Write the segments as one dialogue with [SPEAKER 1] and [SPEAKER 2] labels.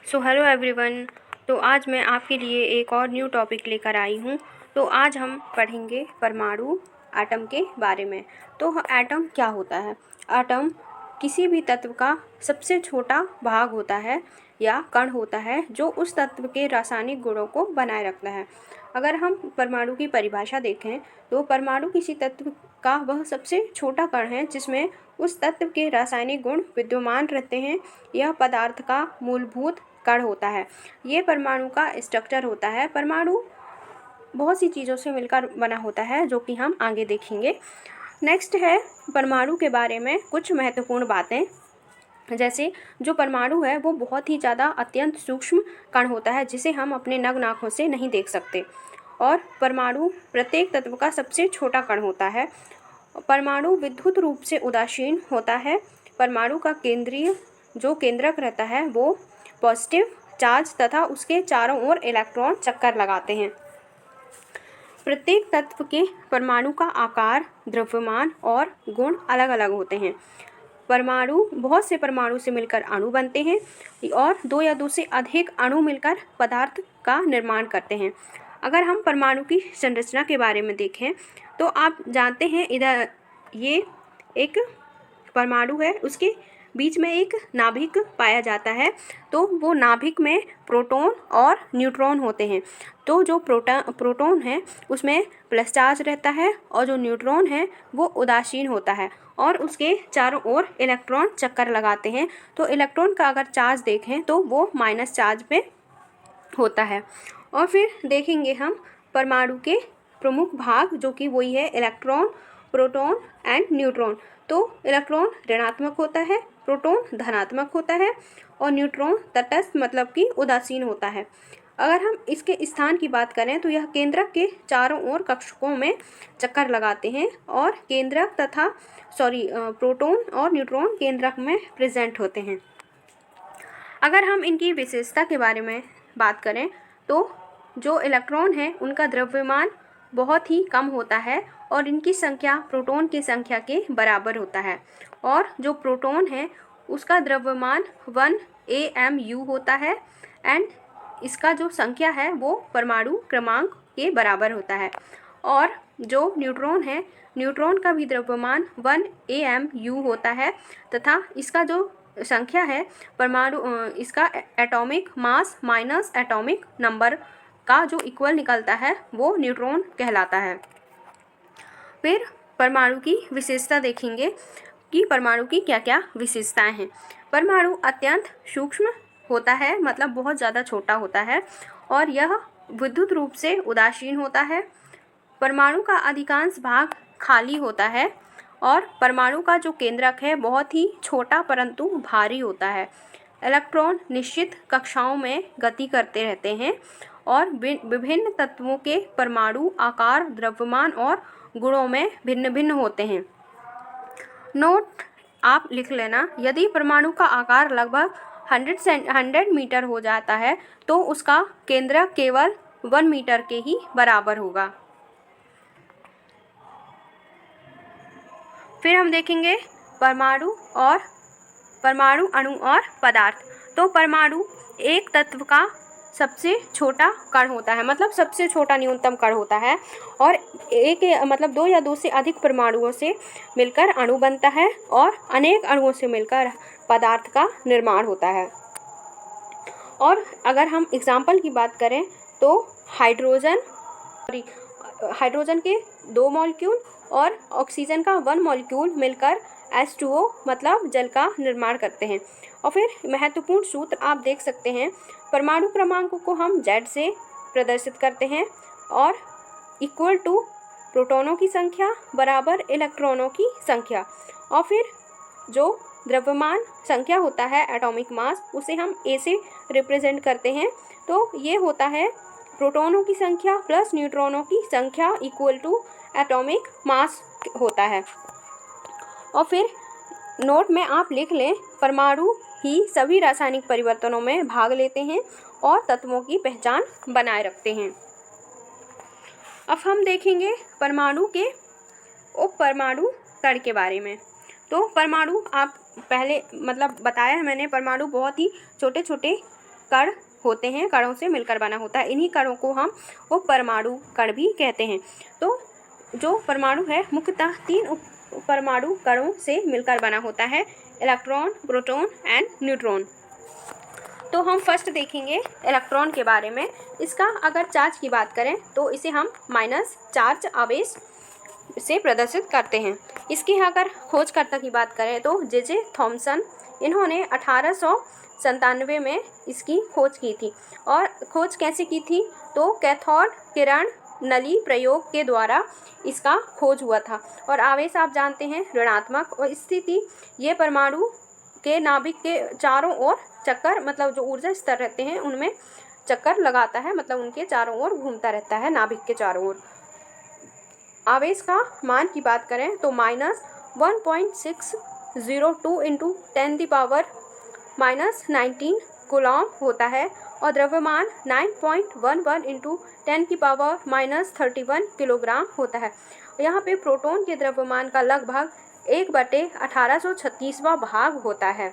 [SPEAKER 1] So hello everyone. तो आज मैं आपके लिए एक और न्यू टॉपिक लेकर आई हूँ। तो आज हम पढ़ेंगे परमाणु एटम के बारे में। तो एटम क्या होता है? एटम किसी भी तत्व का सबसे छोटा भाग होता है या कण होता है जो उस तत्व के रासायनिक गुणों को बनाए रखता है। अगर हम परमाणु की परिभाषा देखें तो परमाणु किसी तत्व का वह सबसे छोटा कण है जिसमें उस तत्व के रासायनिक गुण विद्यमान रहते हैं। यह पदार्थ का मूलभूत कण होता है। ये परमाणु का स्ट्रक्चर होता है। परमाणु बहुत सी चीज़ों से मिलकर बना होता है जो कि हम आगे देखेंगे। नेक्स्ट है परमाणु के बारे में कुछ महत्वपूर्ण बातें। जैसे जो परमाणु है वो बहुत ही ज़्यादा अत्यंत सूक्ष्म कण होता है जिसे हम अपने नग्न आँखों से नहीं देख सकते। और परमाणु प्रत्येक तत्व का सबसे छोटा कण होता है। परमाणु विद्युत रूप से उदासीन होता है। परमाणु का केंद्रीय जो केंद्रक रहता है वो पॉजिटिव चार्ज तथा उसके चारों ओर इलेक्ट्रॉन चक्कर लगाते हैं। प्रत्येक तत्व के परमाणु का आकार, द्रव्यमान और गुण अलग अलग होते हैं। परमाणु बहुत से परमाणु से मिलकर अणु बनते हैं और दो या दो से अधिक अणु मिलकर पदार्थ का निर्माण करते हैं। अगर हम परमाणु की संरचना के बारे में देखें तो आप जानते हैं इधर ये एक परमाणु है, उसके बीच में एक नाभिक पाया जाता है। तो वो नाभिक में प्रोटॉन और न्यूट्रॉन होते हैं। तो जो प्रोटॉन है उसमें प्लस चार्ज रहता है और जो न्यूट्रॉन है वो उदासीन होता है और उसके चारों ओर इलेक्ट्रॉन चक्कर लगाते हैं। तो इलेक्ट्रॉन का अगर चार्ज देखें तो वो माइनस चार्ज पे होता है। और फिर देखेंगे हम परमाणु के प्रमुख भाग जो कि वही है इलेक्ट्रॉन, प्रोटॉन एंड न्यूट्रॉन। तो इलेक्ट्रॉन ऋणात्मक होता है, प्रोटॉन धनात्मक होता है और न्यूट्रॉन तटस्थ मतलब कि उदासीन होता है। अगर हम इसके स्थान की बात करें तो यह केंद्रक के चारों ओर कक्षकों में चक्कर लगाते हैं और प्रोटॉन और न्यूट्रॉन केंद्रक में प्रेजेंट होते हैं। अगर हम इनकी विशेषता के बारे में बात करें तो जो इलेक्ट्रॉन है उनका द्रव्यमान बहुत ही कम होता है और इनकी संख्या प्रोटॉन की संख्या के बराबर होता है। और जो प्रोटॉन है उसका द्रव्यमान 1 AMU होता है एंड इसका जो संख्या है वो परमाणु क्रमांक के बराबर होता है। और जो न्यूट्रॉन है, न्यूट्रॉन का भी द्रव्यमान 1 AMU होता है तथा इसका जो संख्या है परमाणु इसका atomic mass minus atomic number का जो इक्वल निकलता है वो न्यूट्रॉन कहलाता है। फिर परमाणु की विशेषता देखेंगे कि परमाणु की क्या क्या विशेषताएं हैं। परमाणु अत्यंत सूक्ष्म होता है, मतलब बहुत ज़्यादा छोटा होता है और यह विद्युत रूप से उदासीन होता है। परमाणु का अधिकांश भाग खाली होता है और परमाणु का जो केंद्रक है बहुत ही छोटा परंतु भारी होता है। इलेक्ट्रॉन निश्चित कक्षाओं में गति करते रहते हैं और विभिन्न तत्वों के परमाणु आकार, द्रव्यमान और गुणों में भिन्न भिन्न होते हैं। नोट आप लिख लेना, यदि परमाणु का आकार लगभग 100 मीटर हो जाता है तो उसका केंद्रक केवल 1 मीटर के ही बराबर होगा। फिर हम देखेंगे परमाणु, अणु और पदार्थ। तो परमाणु एक तत्व का सबसे छोटा कण होता है, मतलब सबसे छोटा न्यूनतम कण होता है और दो या दो से अधिक परमाणुओं से मिलकर अणु बनता है और अनेक अणुओं से मिलकर पदार्थ का निर्माण होता है। और अगर हम एग्जाम्पल की बात करें तो हाइड्रोजन के 2 मॉलिक्यूल और ऑक्सीजन का 1 मॉलिक्यूल मिलकर H2O मतलब जल का निर्माण करते हैं। और फिर महत्वपूर्ण सूत्र आप देख सकते हैं, परमाणु क्रमांक को हम Z से प्रदर्शित करते हैं और इक्वल टू प्रोटॉनों की संख्या बराबर इलेक्ट्रॉनों की संख्या। और फिर जो द्रव्यमान संख्या होता है एटॉमिक मास, उसे हम A से रिप्रेजेंट करते हैं। तो ये होता है प्रोटॉनों की संख्या प्लस न्यूट्रॉनों की संख्या इक्वल टू एटॉमिक मास होता है। और फिर नोट में आप लिख लें, परमाणु ही सभी रासायनिक परिवर्तनों में भाग लेते हैं और तत्वों की पहचान बनाए रखते हैं। अब हम देखेंगे परमाणु के उप परमाणु कण के बारे में। तो परमाणु आप पहले बताया है मैंने, परमाणु बहुत ही छोटे छोटे कण होते हैं, कणों से मिलकर बना होता है। इन्हीं कणों को हम उप परमाणु कण भी कहते हैं। तो जो परमाणु है मुख्यतः 3 उप परमाणु कणों से मिलकर बना होता है, इलेक्ट्रॉन, प्रोटॉन एंड न्यूट्रॉन। तो हम फर्स्ट देखेंगे इलेक्ट्रॉन के बारे में। इसका अगर चार्ज की बात करें तो इसे हम माइनस चार्ज आवेश से प्रदर्शित करते हैं। इसकी अगर खोजकर्ता की बात करें तो जे थॉमसन, इन्होंने 1897 में इसकी खोज की थी। और खोज कैसे की थी, तो कैथोड किरण नली प्रयोग के द्वारा इसका खोज हुआ था। और आवेश आप जानते हैं ऋणात्मक, और स्थिति ये परमाणु के नाभिक के चारों ओर चक्कर, मतलब जो ऊर्जा स्तर रहते हैं उनमें चक्कर लगाता है, मतलब उनके चारों ओर घूमता रहता है नाभिक के चारों ओर। आवेश का मान की बात करें तो -1.602 इंटू 10⁻⁻19 कूलॉम होता है, और द्रव्यमान 9.11 इंटू 10⁻31 किलोग्राम होता है। यहाँ पे प्रोटॉन के द्रव्यमान का लगभग 1/1836वां भाग होता है।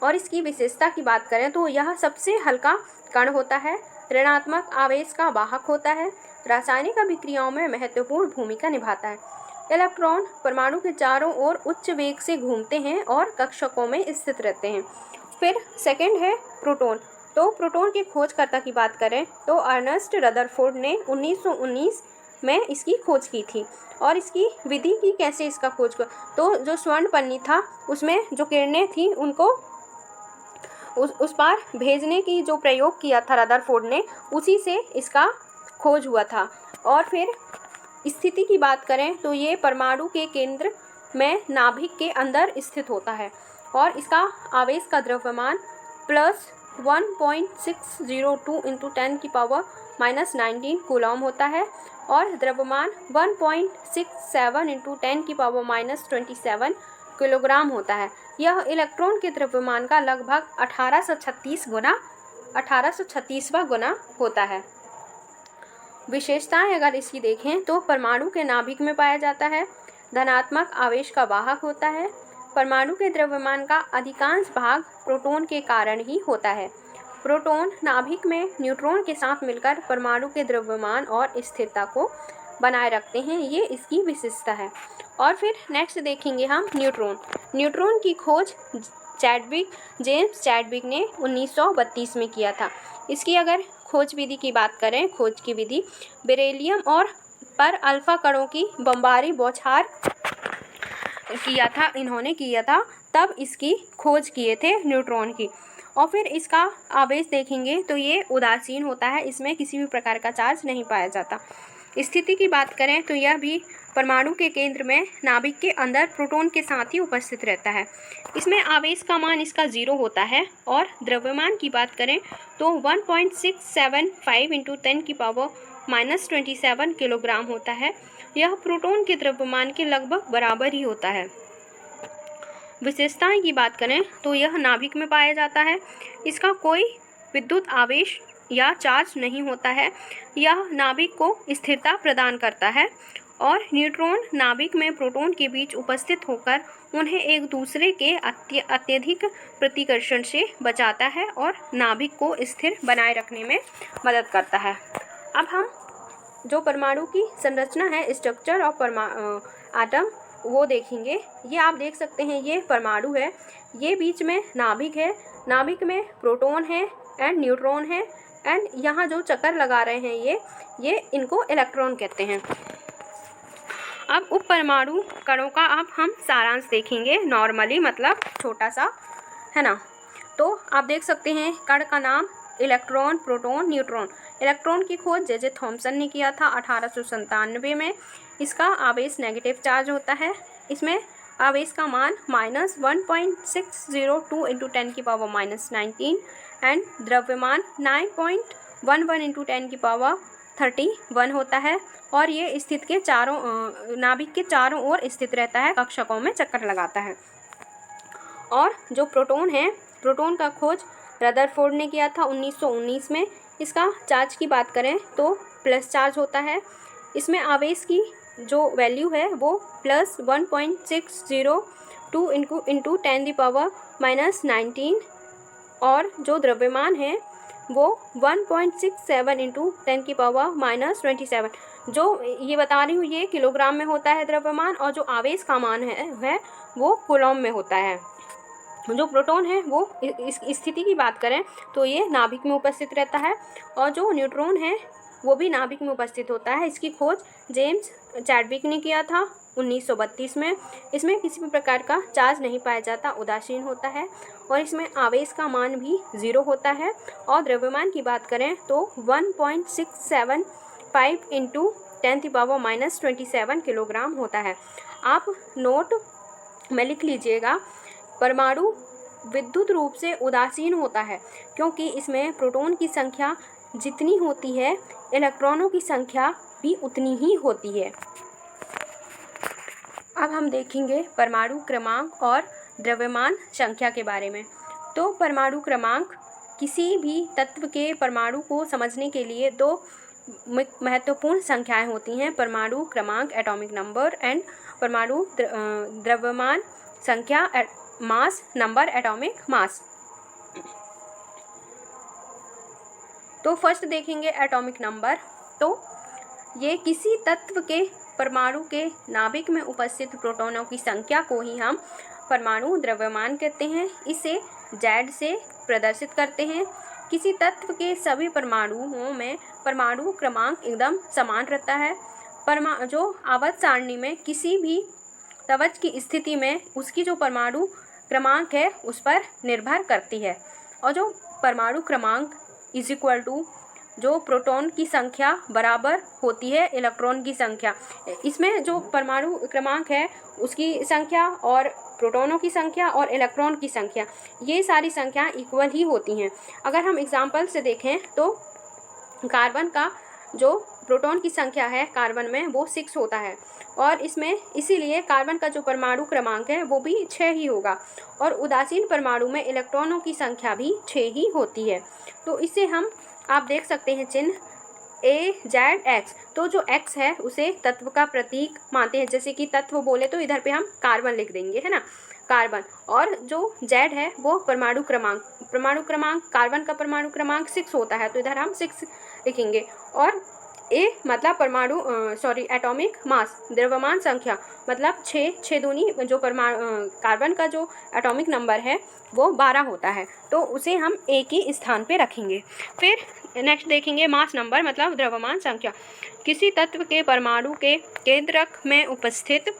[SPEAKER 1] और इसकी विशेषता की बात करें तो यह सबसे हल्का कण होता है, ऋणात्मक आवेश का वाहक होता है, रासायनिक अभिक्रियाओं में महत्वपूर्ण भूमिका निभाता है। इलेक्ट्रॉन परमाणु के चारों ओर उच्च वेग से घूमते हैं और कक्षकों में स्थित रहते हैं। फिर सेकंड है प्रोटॉन। तो प्रोटॉन के खोजकर्ता की बात करें तो अर्नेस्ट रदरफोर्ड ने 1919 में इसकी खोज की थी। और इसकी विधि की कैसे इसका खोज कर, तो जो स्वर्ण पन्नी था उसमें जो किरणें थी उनको उस पार भेजने की जो प्रयोग किया था रदरफोर्ड ने, उसी से इसका खोज हुआ था। और फिर स्थिति की बात करें तो ये परमाणु के केंद्र में नाभिक के अंदर स्थित होता है, और इसका आवेश का द्रव्यमान +1.602 इंटू 10⁻⁻19 कूलॉम होता है, और द्रव्यमान 1.67 इंटू 10⁻⁻27 किलोग्राम होता है। यह इलेक्ट्रॉन के द्रव्यमान का लगभग 1836वां गुना होता है। विशेषताएं अगर इसकी देखें तो परमाणु के नाभिक में पाया जाता है, धनात्मक आवेश का वाहक होता है, परमाणु के द्रव्यमान का अधिकांश भाग प्रोटॉन के कारण ही होता है। प्रोटॉन नाभिक में न्यूट्रॉन के साथ मिलकर परमाणु के द्रव्यमान और स्थिरता को बनाए रखते हैं, ये इसकी विशेषता है। और फिर नेक्स्ट देखेंगे हम न्यूट्रॉन। न्यूट्रॉन की खोज जेम्स चैडविक ने 1932 में किया था। इसकी अगर खोज विधि की बात करें, खोज की विधि बेरिलियम और पर अल्फा कणों की बमबारी बौछार इन्होंने किया था, तब इसकी खोज किए थे न्यूट्रॉन की। और फिर इसका आवेश देखेंगे तो ये उदासीन होता है, इसमें किसी भी प्रकार का चार्ज नहीं पाया जाता। स्थिति की बात करें तो यह भी परमाणु के केंद्र में नाभिक के अंदर प्रोटॉन के साथ ही उपस्थित रहता है। इसमें आवेश का मान इसका 0 होता है, और द्रव्यमान की बात करें तो 1.675 इंटू 10⁻⁻27 किलोग्राम होता है। यह प्रोटॉन के द्रव्यमान के लगभग बराबर ही होता है। विशेषताएं की बात करें तो यह नाभिक में पाया जाता है, इसका कोई विद्युत आवेश या चार्ज नहीं होता है, यह नाभिक को स्थिरता प्रदान करता है, और न्यूट्रॉन नाभिक में प्रोटॉन के बीच उपस्थित होकर उन्हें एक दूसरे के अत्यधिक प्रतिकर्षण से बचाता है और नाभिक को स्थिर बनाए रखने में मदद करता है। अब हम जो परमाणु की संरचना है, स्ट्रक्चर ऑफ एटम, वो देखेंगे। ये आप देख सकते हैं, ये परमाणु है, ये बीच में नाभिक है, नाभिक में प्रोटॉन है एंड न्यूट्रॉन है, एंड यहाँ जो चक्कर लगा रहे हैं ये इनको इलेक्ट्रॉन कहते हैं। अब उप परमाणु कणों का अब हम सारांश देखेंगे, नॉर्मली मतलब छोटा सा, है ना। तो आप देख सकते हैं कण का नाम इलेक्ट्रॉन, प्रोटॉन, न्यूट्रॉन। इलेक्ट्रॉन की खोज जे थॉमसन ने किया था 1897 में। इसका आवेश नेगेटिव चार्ज होता है, इसमें आवेश का मान -1.602 इंटू 10⁻⁻19 एंड द्रव्यमान 9.11 इंटू 10⁻31 होता है, और ये स्थित के नाभिक के चारों ओर स्थित रहता है, कक्षकों में चक्कर लगाता है। और जो प्रोटॉन है, प्रोटॉन का खोज रदरफोर्ड ने किया था 1919 में। इसका चार्ज की बात करें तो प्लस चार्ज होता है, इसमें आवेश की जो वैल्यू है वो +1.602 इंटू 10⁻⁻19 और जो द्रव्यमान है वो 1.67 इंटू 10⁻⁻27, जो ये बता रही हूँ ये किलोग्राम में होता है द्रव्यमान, और जो आवेश का मान है वो कूलॉम में होता है। जो प्रोटॉन है वो इस स्थिति की बात करें तो ये नाभिक में उपस्थित रहता है, और जो न्यूट्रॉन है वो भी नाभिक में उपस्थित होता है। इसकी खोज जेम्स चैडविक ने किया था 1932 में। इसमें किसी भी प्रकार का चार्ज नहीं पाया जाता, उदासीन होता है, और इसमें आवेश का मान भी 0 होता है। और द्रव्यमान की बात करें तो 1.675 इंटू 10⁻⁻27 किलोग्राम होता है। आप नोट में लिख लीजिएगा, परमाणु विद्युत रूप से उदासीन होता है क्योंकि इसमें प्रोटॉन की संख्या जितनी होती है इलेक्ट्रॉनों की संख्या भी उतनी ही होती है। अब हम देखेंगे परमाणु क्रमांक और द्रव्यमान संख्या के बारे में। तो परमाणु क्रमांक किसी भी तत्व के परमाणु को समझने के लिए दो महत्वपूर्ण संख्याएं होती हैं, परमाणु क्रमांक एटॉमिक नंबर एंड परमाणु द्रव्यमान संख्या मास नंबर एटॉमिक मास। तो फर्स्ट देखेंगे एटॉमिक नंबर। तो ये किसी तत्व के परमाणु के नाभिक में उपस्थित प्रोटॉनों की संख्या को ही हम परमाणु द्रव्यमान कहते हैं। इसे Z से प्रदर्शित करते हैं। किसी तत्व के सभी परमाणुओं में परमाणु क्रमांक एकदम समान रहता है। जो आवर्त सारणी में किसी भी तवच की स्थिति में उसकी जो परमाणु क्रमांक है उस पर निर्भर करती है। और जो परमाणु क्रमांक इज इक्वल टू जो प्रोटॉन की संख्या बराबर होती है इलेक्ट्रॉन की संख्या। इसमें जो परमाणु क्रमांक है उसकी संख्या और प्रोटॉनों की संख्या और इलेक्ट्रॉन की संख्या, ये सारी संख्या इक्वल ही होती हैं। अगर हम एग्जाम्पल से देखें तो कार्बन का जो प्रोटॉन की संख्या है कार्बन में वो 6 होता है, और इसमें इसीलिए कार्बन का जो परमाणु क्रमांक है वो भी 6 ही होगा, और उदासीन परमाणु में इलेक्ट्रॉनों की संख्या भी 6 ही होती है। तो इसे हम आप देख सकते हैं चिन्ह AZX। तो जो X है उसे तत्व का प्रतीक मानते हैं, जैसे कि तत्व बोले तो इधर पे हम कार्बन लिख देंगे, है ना, कार्बन। और जो Z है वो परमाणु क्रमांक कार्बन का परमाणु क्रमांक 6 होता है, तो इधर हम 6 लिखेंगे। और A मतलब एटॉमिक मास द्रव्यमान संख्या, मतलब 6 दूनी जो कार्बन का जो एटॉमिक नंबर है वो 12 होता है, तो उसे हम A के स्थान पे रखेंगे। फिर नेक्स्ट देखेंगे मास नंबर मतलब द्रव्यमान संख्या। किसी तत्व के परमाणु के केंद्रक में उपस्थित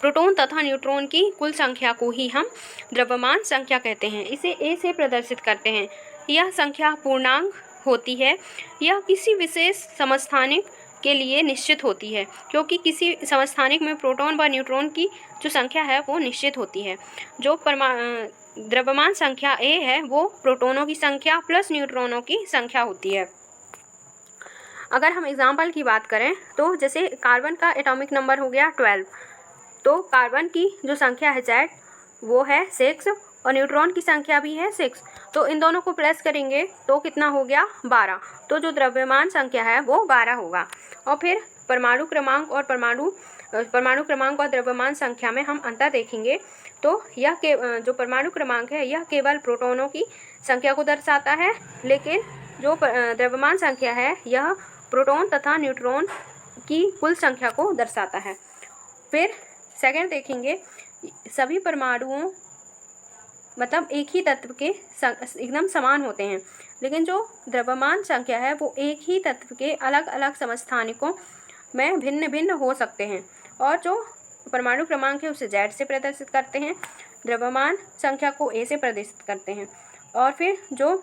[SPEAKER 1] प्रोटॉन तथा न्यूट्रॉन की कुल संख्या को ही हम द्रव्यमान संख्या कहते हैं। इसे A से प्रदर्शित करते हैं। यह संख्या पूर्णांक होती है। यह किसी विशेष समस्थानिक के लिए निश्चित होती है, क्योंकि किसी समस्थानिक में प्रोटॉन व न्यूट्रॉन की जो संख्या है वो निश्चित होती है। जो द्रव्यमान संख्या A है वो प्रोटॉनों की संख्या प्लस न्यूट्रॉनों की संख्या होती है। अगर हम एग्जाम्पल की बात करें तो जैसे कार्बन का एटॉमिक नंबर हो गया 12, तो कार्बन की जो संख्या है Z वो है 6 और न्यूट्रॉन की संख्या भी है 6, तो इन दोनों को प्लस करेंगे तो कितना हो गया 12। तो जो द्रव्यमान संख्या है वो 12 होगा। और फिर परमाणु क्रमांक और द्रव्यमान संख्या में हम अंतर देखेंगे। तो यह जो परमाणु क्रमांक है यह केवल प्रोटॉनों की संख्या को दर्शाता है, लेकिन जो द्रव्यमान संख्या है यह प्रोटॉन तथा न्यूट्रॉन की कुल संख्या को दर्शाता है। फिर सेकंड देखेंगे, सभी परमाणुओं मतलब एक ही तत्व के एकदम समान होते हैं, लेकिन जो द्रव्यमान संख्या है वो एक ही तत्व के अलग अलग समस्थानिकों में भिन्न भिन्न हो सकते हैं। और जो परमाणु क्रमांक है उसे Z से प्रदर्शित करते हैं, द्रव्यमान संख्या को A से प्रदर्शित करते हैं। और फिर जो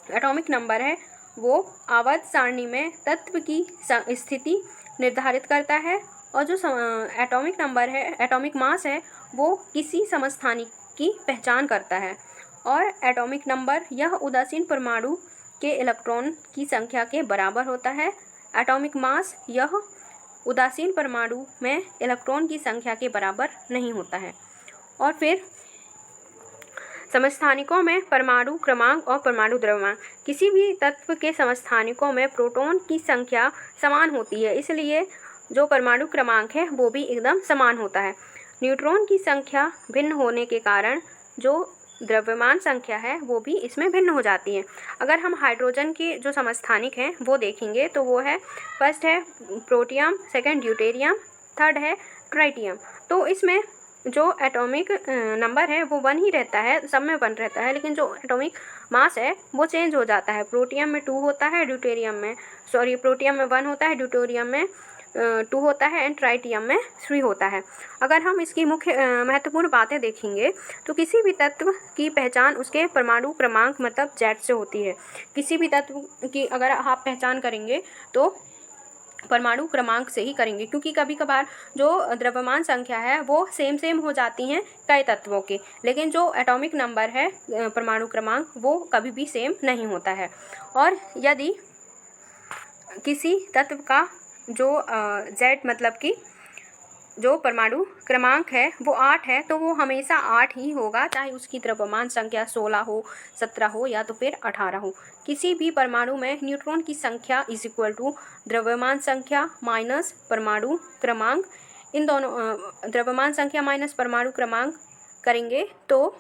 [SPEAKER 1] एटॉमिक नंबर है वो आवर्त सारणी में तत्व की स्थिति निर्धारित करता है, और जो एटॉमिक नंबर है एटॉमिक मास है वो किसी समस्थानिक की पहचान करता है। और एटॉमिक नंबर यह उदासीन परमाणु के इलेक्ट्रॉन की संख्या के बराबर होता है। एटॉमिक मास यह उदासीन परमाणु में इलेक्ट्रॉन की संख्या के बराबर नहीं होता है। और फिर समस्थानिकों में परमाणु क्रमांक और परमाणु द्रव्यमान। किसी भी तत्व के समस्थानिकों में प्रोटॉन की संख्या समान होती है, इसलिए जो परमाणु क्रमांक है वो भी एकदम समान होता है। न्यूट्रॉन की संख्या भिन्न होने के कारण जो द्रव्यमान संख्या है वो भी इसमें भिन्न हो जाती है। अगर हम हाइड्रोजन की जो समस्थानिक हैं वो देखेंगे तो वो है, फर्स्ट है प्रोटियम, सेकंड ड्यूटेरियम, थर्ड है ट्राइटियम। तो इसमें जो एटॉमिक नंबर है वो 1 ही रहता है, सब में 1 रहता है, लेकिन जो एटॉमिक मास है वो चेंज हो जाता है। प्रोटियम में 2 होता है, प्रोटियम में 1 होता है, ड्यूटेरियम में 2 होता है एंड ट्राइटियम में 3 होता है। अगर हम इसकी मुख्य महत्वपूर्ण बातें देखेंगे तो किसी भी तत्व की पहचान उसके परमाणु क्रमांक मतलब Z से होती है। किसी भी तत्व की अगर आप पहचान करेंगे तो परमाणु क्रमांक से ही करेंगे, क्योंकि कभी कभार जो द्रव्यमान संख्या है वो सेम हो जाती हैं कई तत्वों के, लेकिन जो एटॉमिक नंबर है परमाणु क्रमांक वो कभी भी सेम नहीं होता है। और यदि किसी तत्व का जो Z मतलब कि जो परमाणु क्रमांक है वो 8 है तो वो हमेशा 8 ही होगा, चाहे उसकी द्रव्यमान संख्या 16 हो, 17 हो या तो फिर 18 हो। किसी भी परमाणु में न्यूट्रॉन की संख्या इज इक्वल टू द्रव्यमान संख्या माइनस परमाणु क्रमांक, इन दोनों द्रव्यमान संख्या माइनस परमाणु क्रमांक करेंगे तो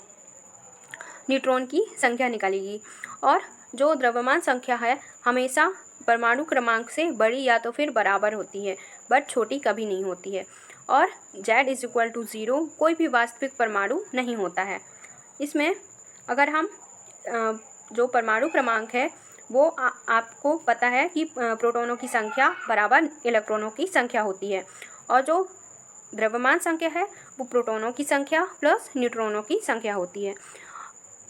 [SPEAKER 1] न्यूट्रॉन की संख्या निकलेगी। और जो द्रव्यमान संख्या है हमेशा परमाणु क्रमांक से बड़ी या तो फिर बराबर होती है, बट छोटी कभी नहीं होती है। और Z इज इक्वल टू 0 कोई भी वास्तविक परमाणु नहीं होता है। इसमें अगर हम जो परमाणु क्रमांक है वो आपको पता है कि प्रोटॉनों की संख्या बराबर इलेक्ट्रॉनों की संख्या होती है, और जो द्रव्यमान संख्या है वो प्रोटॉनों की संख्या प्लस न्यूट्रॉनों की संख्या होती है।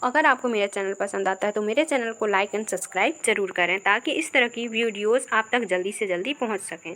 [SPEAKER 1] अगर आपको मेरा चैनल पसंद आता है तो मेरे चैनल को लाइक एंड सब्सक्राइब ज़रूर करें, ताकि इस तरह की वीडियोज़ आप तक जल्दी से जल्दी पहुंच सकें।